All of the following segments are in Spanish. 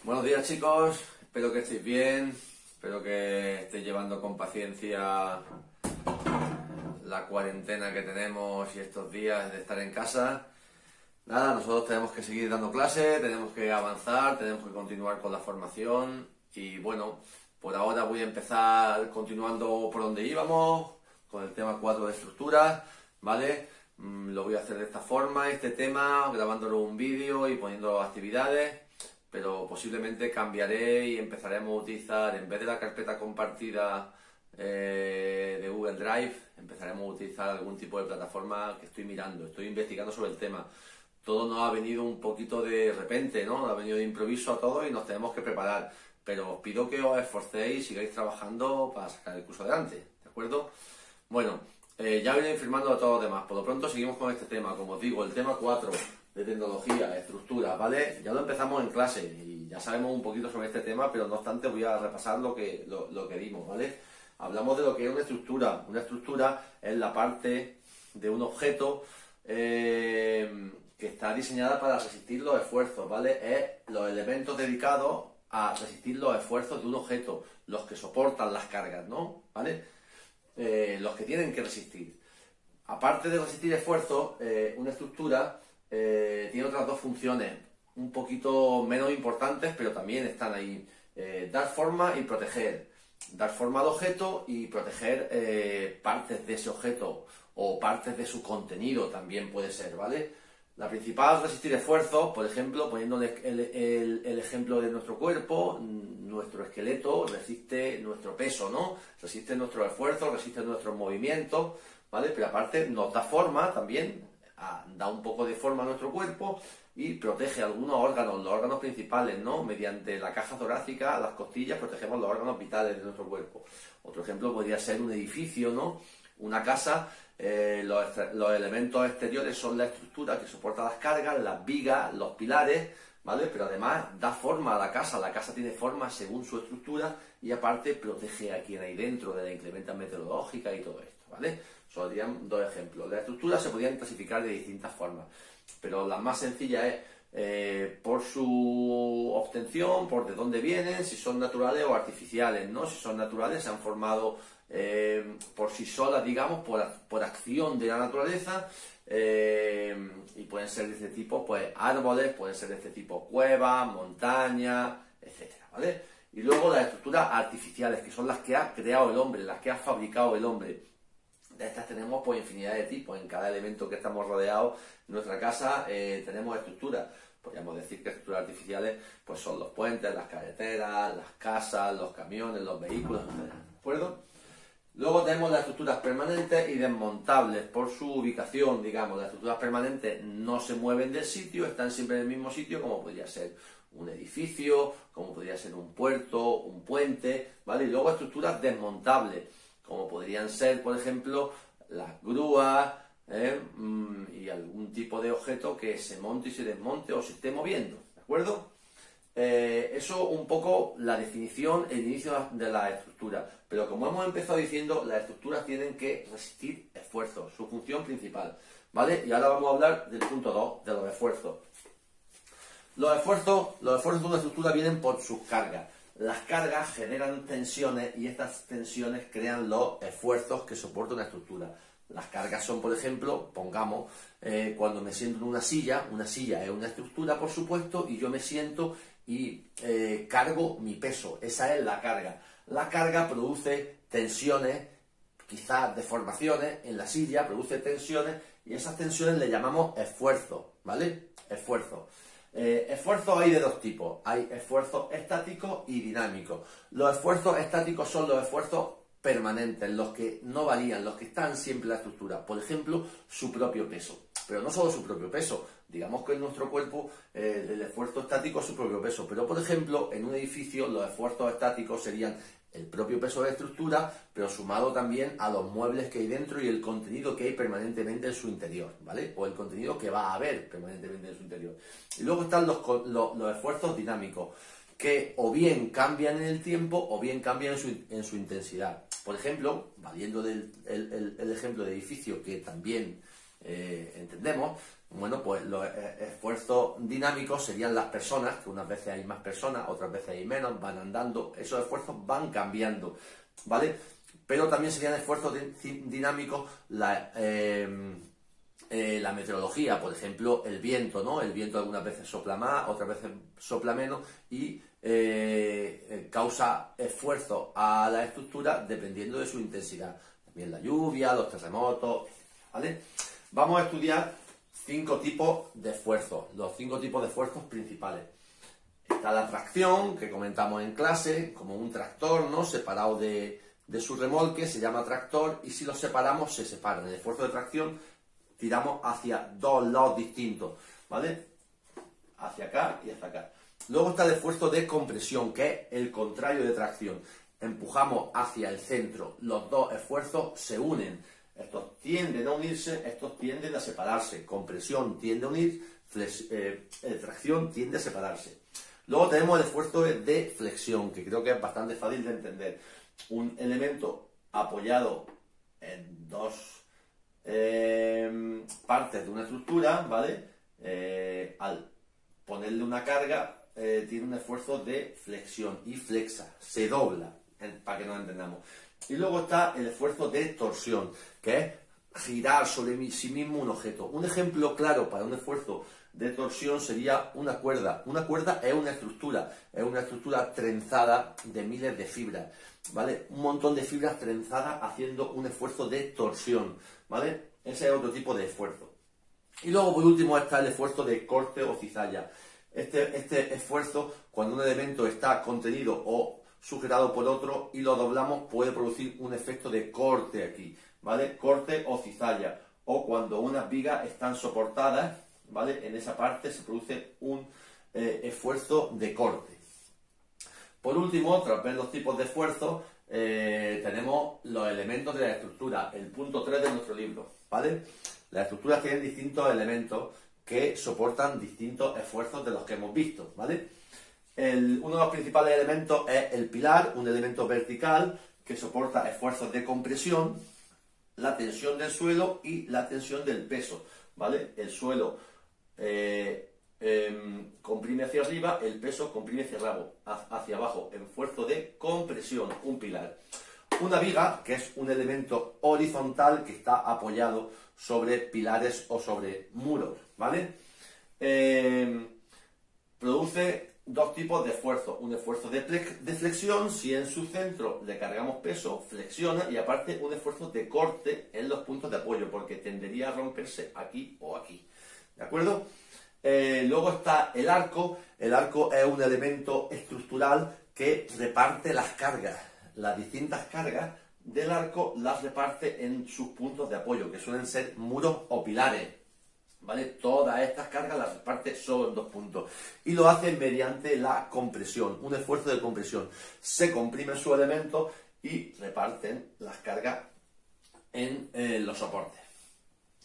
Buenos días, chicos, espero que estéis bien, espero que estéis llevando con paciencia la cuarentena que tenemos y estos días de estar en casa. Nada, nosotros tenemos que seguir dando clases, tenemos que avanzar, tenemos que continuar con la formación y bueno, por ahora voy a empezar continuando por donde íbamos, con el tema 4 de estructuras, ¿vale? Lo voy a hacer de esta forma, este tema, grabándolo un vídeo y poniendo actividades, pero posiblemente cambiaré y empezaremos a utilizar, en vez de la carpeta compartida de Google Drive, empezaremos a utilizar algún tipo de plataforma que estoy mirando, estoy investigando sobre el tema. Todo nos ha venido un poquito de repente, ¿no? Nos ha venido de improviso a todo y nos tenemos que preparar. Pero os pido que os esforcéis y sigáis trabajando para sacar el curso adelante, ¿de acuerdo? Bueno, ya iré informando a todos los demás. Por lo pronto seguimos con este tema. Como os digo, el tema 4 de tecnología, estructura, ¿vale? Ya lo empezamos en clase y ya sabemos un poquito sobre este tema, pero no obstante voy a repasar lo que dimos, ¿vale? Hablamos de lo que es una estructura. Una estructura es la parte de un objeto que está diseñada para resistir los esfuerzos, ¿vale? Es los elementos dedicados a resistir los esfuerzos de un objeto, los que soportan las cargas, ¿no? ¿Vale? Los que tienen que resistir. Aparte de resistir esfuerzos, una estructura tiene otras dos funciones, un poquito menos importantes, pero también están ahí. Dar forma y proteger. Dar forma al objeto y proteger partes de ese objeto o partes de su contenido también puede ser, ¿vale? La principal, resistir esfuerzos, por ejemplo, poniendo el ejemplo de nuestro cuerpo, nuestro esqueleto resiste nuestro peso, ¿no? Resiste nuestros esfuerzos, resiste nuestros movimientos, ¿vale? Pero aparte nos da forma también, da un poco de forma a nuestro cuerpo y protege algunos órganos, los órganos principales, ¿no? Mediante la caja torácica, las costillas, protegemos los órganos vitales de nuestro cuerpo. Otro ejemplo podría ser un edificio, ¿no? Una casa. Los elementos exteriores son la estructura que soporta las cargas, las vigas, los pilares, ¿vale? Pero además da forma a la casa tiene forma según su estructura y aparte protege a quien hay dentro de la inclementa meteorológica y todo esto, ¿vale? Solo dirían dos ejemplos. Las estructuras se podrían clasificar de distintas formas, pero la más sencilla es por su obtención, por de dónde vienen, si son naturales o artificiales, ¿no? Si son naturales se han formado por sí solas, digamos, por acción de la naturaleza, y pueden ser de este tipo, pues árboles, pueden ser de este tipo cuevas, montañas, etcétera, ¿vale? Y luego las estructuras artificiales, que son las que ha creado el hombre, las que ha fabricado el hombre. De estas tenemos pues infinidad de tipos. En cada elemento que estamos rodeados en nuestra casa tenemos estructuras. Podríamos decir que estructuras artificiales pues son los puentes, las carreteras, las casas, los camiones, los vehículos, etc. ¿De acuerdo? Luego tenemos las estructuras permanentes y desmontables por su ubicación, digamos. Las estructuras permanentes no se mueven del sitio, están siempre en el mismo sitio, como podría ser un edificio, como podría ser un puerto, un puente, ¿vale? Y luego estructuras desmontables, como podrían ser, por ejemplo, las grúas, y algún tipo de objeto que se monte y se desmonte o se esté moviendo, ¿de acuerdo? Eso un poco la definición, el inicio de la estructura. Pero como hemos empezado diciendo, las estructuras tienen que resistir esfuerzos, su función principal, ¿vale? Y ahora vamos a hablar del punto 2, de los esfuerzos. Los esfuerzos de una estructura vienen por sus cargas. Las cargas generan tensiones y estas tensiones crean los esfuerzos que soporta una estructura. Las cargas son, por ejemplo, pongamos, cuando me siento en una silla es una estructura, por supuesto, y yo me siento y cargo mi peso. Esa es la carga. La carga produce tensiones, quizás deformaciones en la silla, produce tensiones y esas tensiones le llamamos esfuerzos, ¿vale? Esfuerzos. Esfuerzos hay de dos tipos. Hay esfuerzos estáticos y dinámicos. Los esfuerzos estáticos son los esfuerzos permanentes, los que no varían, los que están siempre en la estructura. Por ejemplo, su propio peso. Pero no solo su propio peso. Digamos que en nuestro cuerpo el esfuerzo estático es su propio peso. Pero, por ejemplo, en un edificio los esfuerzos estáticos serían el propio peso de la estructura, pero sumado también a los muebles que hay dentro y el contenido que hay permanentemente en su interior, ¿vale? O el contenido que va a haber permanentemente en su interior. Y luego están los esfuerzos dinámicos, que o bien cambian en el tiempo o bien cambian en su intensidad. Por ejemplo, valiendo del el ejemplo de edificio que también entendemos, bueno, pues los esfuerzos dinámicos serían las personas, que unas veces hay más personas, otras veces hay menos, van andando, esos esfuerzos van cambiando, ¿vale? Pero también serían esfuerzos dinámicos la meteorología, por ejemplo, el viento, ¿no? El viento algunas veces sopla más, otras veces sopla menos y causa esfuerzo a la estructura dependiendo de su intensidad. También la lluvia, los terremotos, ¿vale? Vamos a estudiar 5 tipos de esfuerzos, los 5 tipos de esfuerzos principales. Está la tracción, que comentamos en clase, como un tractor, ¿no? Separado de su remolque, se llama tractor, y si los separamos, se separan. En el esfuerzo de tracción tiramos hacia dos lados distintos, ¿vale? Hacia acá y hacia acá. Luego está el esfuerzo de compresión, que es el contrario de tracción. Empujamos hacia el centro, los dos esfuerzos se unen. Estos tienden a unirse, estos tienden a separarse. Compresión tiende a unir, tracción tiende a separarse. Luego tenemos el esfuerzo de flexión, que creo que es bastante fácil de entender. Un elemento apoyado en dos partes de una estructura, ¿vale? Al ponerle una carga, tiene un esfuerzo de flexión y flexa, se dobla, para que nos entendamos. Y luego está el esfuerzo de torsión, que es girar sobre sí mismo un objeto. Un ejemplo claro para un esfuerzo de torsión sería una cuerda. Una cuerda es una estructura trenzada de miles de fibras, ¿vale? Un montón de fibras trenzadas haciendo un esfuerzo de torsión, ¿vale? Ese es otro tipo de esfuerzo. Y luego, por último, está el esfuerzo de corte o cizalla. Este esfuerzo, cuando un elemento está contenido o sujetado por otro y lo doblamos, puede producir un efecto de corte aquí, ¿vale? Corte o cizalla. O cuando unas vigas están soportadas, ¿vale? En esa parte se produce un esfuerzo de corte. Por último, tras ver los tipos de esfuerzos, tenemos los elementos de la estructura, el punto 3 de nuestro libro, ¿vale? Las estructuras tienen distintos elementos que soportan distintos esfuerzos de los que hemos visto, ¿vale? Uno de los principales elementos es el pilar, un elemento vertical que soporta esfuerzos de compresión, la tensión del suelo y la tensión del peso, ¿vale? El suelo comprime hacia arriba, el peso comprime hacia abajo, en esfuerzo de compresión, un pilar. Una viga, que es un elemento horizontal que está apoyado sobre pilares o sobre muros, ¿vale? Produce dos tipos de esfuerzo. Un esfuerzo de flexión, si en su centro le cargamos peso, flexiona, y aparte un esfuerzo de corte en los puntos de apoyo, porque tendería a romperse aquí o aquí. ¿De acuerdo? Luego está el arco. El arco es un elemento estructural que reparte las cargas. Las distintas cargas del arco las reparte en sus puntos de apoyo, que suelen ser muros o pilares, ¿vale? Todas estas cargas las reparte solo en dos puntos y lo hace mediante la compresión, un esfuerzo de compresión. Se comprime su elemento y reparten las cargas en los soportes.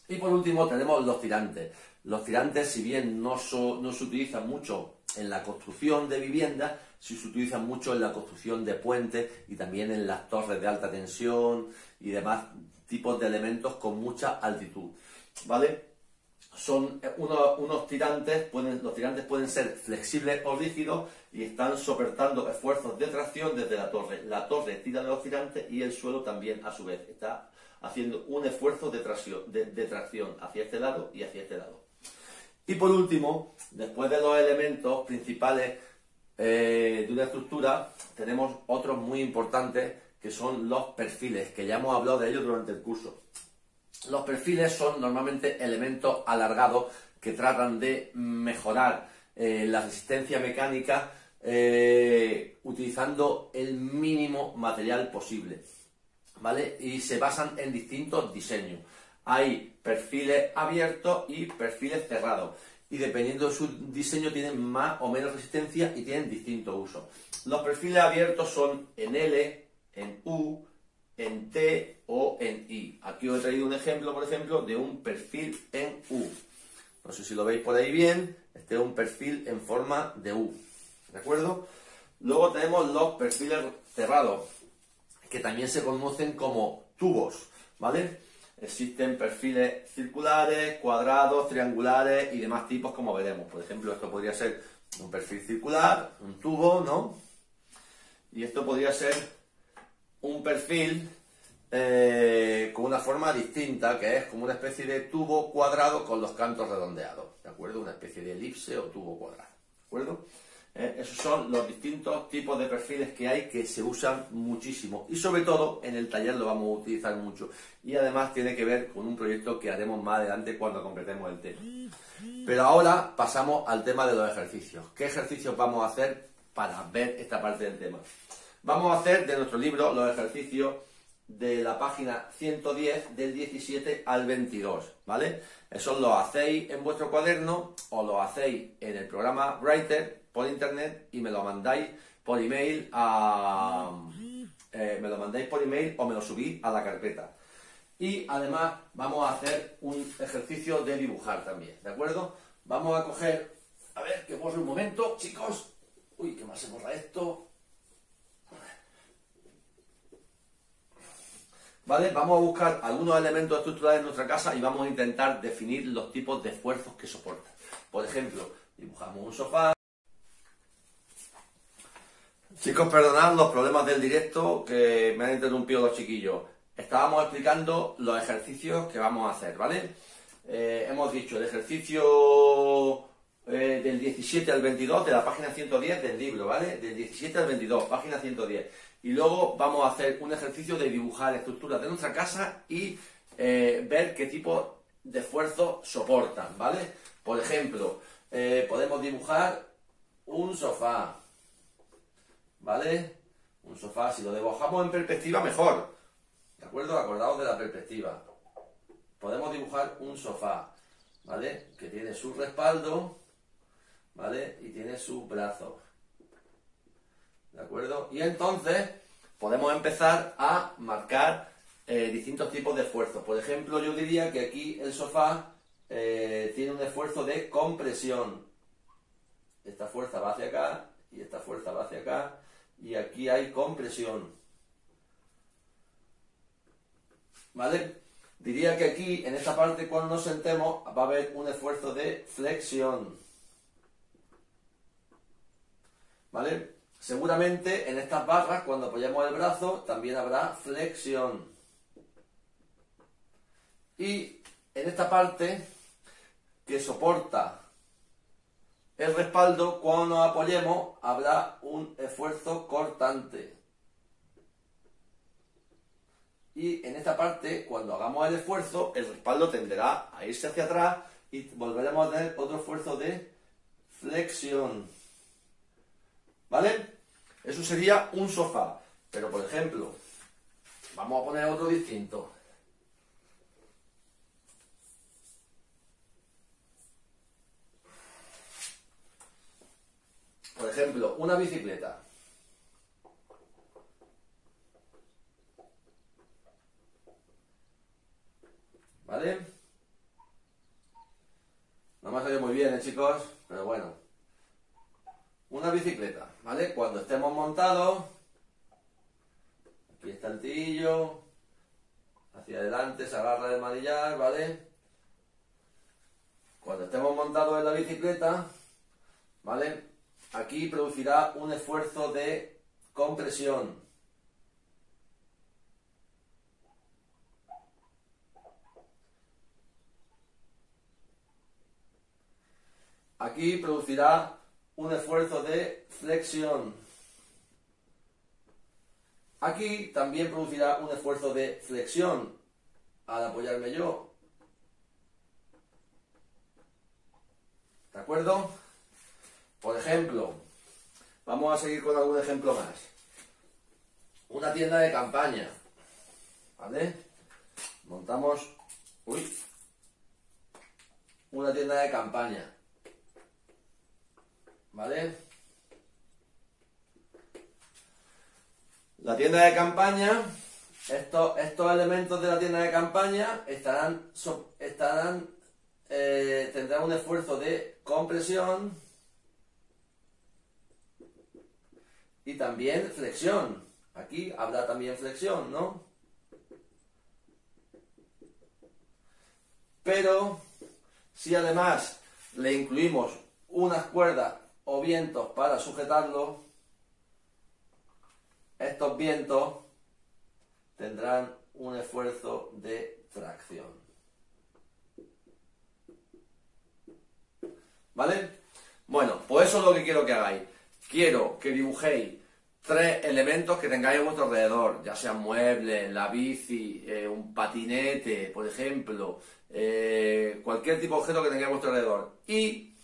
Y por último tenemos los tirantes. Los tirantes, si bien no se utilizan mucho en la construcción de viviendas, sí se utilizan mucho en la construcción de puentes y también en las torres de alta tensión y demás tipos de elementos con mucha altitud, ¿vale? Son unos tirantes, los tirantes pueden ser flexibles o rígidos y están soportando esfuerzos de tracción desde la torre. La torre tira de los tirantes y el suelo también, a su vez, está haciendo un esfuerzo de tracción hacia este lado y hacia este lado. Y por último, después de los elementos principales de una estructura, tenemos otros muy importantes que son los perfiles, que ya hemos hablado de ellos durante el curso. Los perfiles son normalmente elementos alargados que tratan de mejorar la resistencia mecánica utilizando el mínimo material posible, ¿vale? Y se basan en distintos diseños. Hay perfiles abiertos y perfiles cerrados. Y dependiendo de su diseño tienen más o menos resistencia y tienen distintos usos. Los perfiles abiertos son en L, en U, en T o en I. Aquí os he traído un ejemplo, por ejemplo, de un perfil en U. No sé si lo veis por ahí bien. Este es un perfil en forma de U. ¿De acuerdo? Luego tenemos los perfiles cerrados, que también se conocen como tubos, ¿vale? Existen perfiles circulares, cuadrados, triangulares y demás tipos, como veremos. Por ejemplo, esto podría ser un perfil circular, un tubo, ¿no? Y esto podría ser un perfil con una forma distinta, que es como una especie de tubo cuadrado con los cantos redondeados, ¿de acuerdo? Una especie de elipse o tubo cuadrado, ¿de acuerdo? Esos son los distintos tipos de perfiles que hay, que se usan muchísimo y sobre todo en el taller lo vamos a utilizar mucho, y además tiene que ver con un proyecto que haremos más adelante cuando completemos el tema. Pero ahora pasamos al tema de los ejercicios. ¿Qué ejercicios vamos a hacer para ver esta parte del tema? Vamos a hacer de nuestro libro los ejercicios de la página 110 del 17 al 22, ¿vale? Eso lo hacéis en vuestro cuaderno o lo hacéis en el programa Writer por internet y me lo mandáis por email o me lo subís a la carpeta. Y además vamos a hacer un ejercicio de dibujar también, ¿de acuerdo? Vamos a coger, a ver, que borre un momento, chicos. Uy, que mal se borra esto. ¿Vale? Vamos a buscar algunos elementos estructurales en nuestra casa y vamos a intentar definir los tipos de esfuerzos que soporta. Por ejemplo, dibujamos un sofá. Chicos, perdonad los problemas del directo, que me han interrumpido los chiquillos. Estábamos explicando los ejercicios que vamos a hacer, ¿vale? Hemos dicho el ejercicio del 17 al 22 de la página 110 del libro, ¿vale? Del 17 al 22, página 110. Y luego vamos a hacer un ejercicio de dibujar estructuras de nuestra casa y ver qué tipo de esfuerzo soportan, ¿vale? Por ejemplo, podemos dibujar un sofá, ¿vale? Un sofá, si lo dibujamos en perspectiva, mejor, ¿de acuerdo? Acordaos de la perspectiva. Podemos dibujar un sofá, ¿vale? Que tiene su respaldo, ¿vale? Y tiene sus brazos, ¿de acuerdo? Y entonces podemos empezar a marcar distintos tipos de esfuerzos. Por ejemplo, yo diría que aquí el sofá tiene un esfuerzo de compresión. Esta fuerza va hacia acá y esta fuerza va hacia acá. Y aquí hay compresión, ¿vale? Diría que aquí, en esta parte, cuando nos sentemos, va a haber un esfuerzo de flexión, ¿vale? Seguramente en estas barras, cuando apoyemos el brazo, también habrá flexión. Y en esta parte, que soporta el respaldo, cuando nos apoyemos, habrá un esfuerzo cortante. Y en esta parte, cuando hagamos el esfuerzo, el respaldo tenderá a irse hacia atrás y volveremos a tener otro esfuerzo de flexión, ¿vale? Eso sería un sofá. Pero, por ejemplo, vamos a poner otro distinto. Por ejemplo, una bicicleta. ¿Vale? No me ha salido muy bien, chicos, pero bueno. Una bicicleta, ¿vale? Cuando estemos montados, aquí está el tirillo, hacia adelante se agarra del manillar, ¿vale? Cuando estemos montados en la bicicleta, ¿vale? Aquí producirá un esfuerzo de compresión. Aquí producirá un esfuerzo de flexión. Aquí también producirá un esfuerzo de flexión al apoyarme yo. ¿De acuerdo? Por ejemplo, vamos a seguir con algún ejemplo más. Una tienda de campaña, ¿vale? Montamos, una tienda de campaña, ¿vale? La tienda de campaña, estos elementos de la tienda de campaña tendrán un esfuerzo de compresión y también flexión. Aquí habrá también flexión, ¿no? pero si además le incluimos unas cuerdas o vientos para sujetarlo, estos vientos tendrán un esfuerzo de tracción. ¿Vale? Bueno, pues eso es lo que quiero que hagáis. Quiero que dibujéis 3 elementos que tengáis a vuestro alrededor, ya sean muebles, la bici, un patinete, por ejemplo, cualquier tipo de objeto que tengáis a vuestro alrededor. Y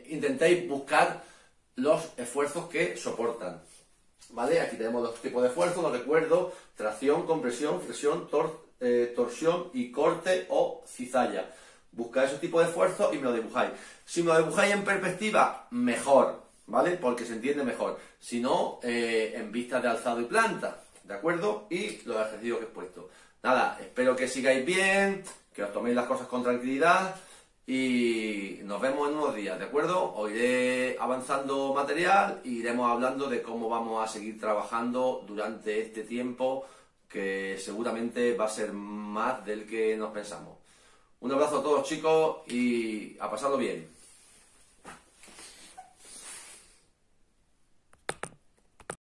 intentéis buscar los esfuerzos que soportan. ¿Vale? Aquí tenemos 2 tipos de esfuerzos, los recuerdo: tracción, compresión, flexión, torsión y corte o cizalla. Buscáis esos tipos de esfuerzos y me lo dibujáis. Si me lo dibujáis en perspectiva, mejor, ¿vale? Porque se entiende mejor. Si no, en vistas de alzado y planta, ¿de acuerdo? Y los ejercicios que he puesto. Nada, espero que sigáis bien, que os toméis las cosas con tranquilidad y nos vemos en unos días, ¿de acuerdo? Os iré avanzando material e iremos hablando de cómo vamos a seguir trabajando durante este tiempo, que seguramente va a ser más del que nos pensamos. Un abrazo a todos, chicos, y a pasarlo bien.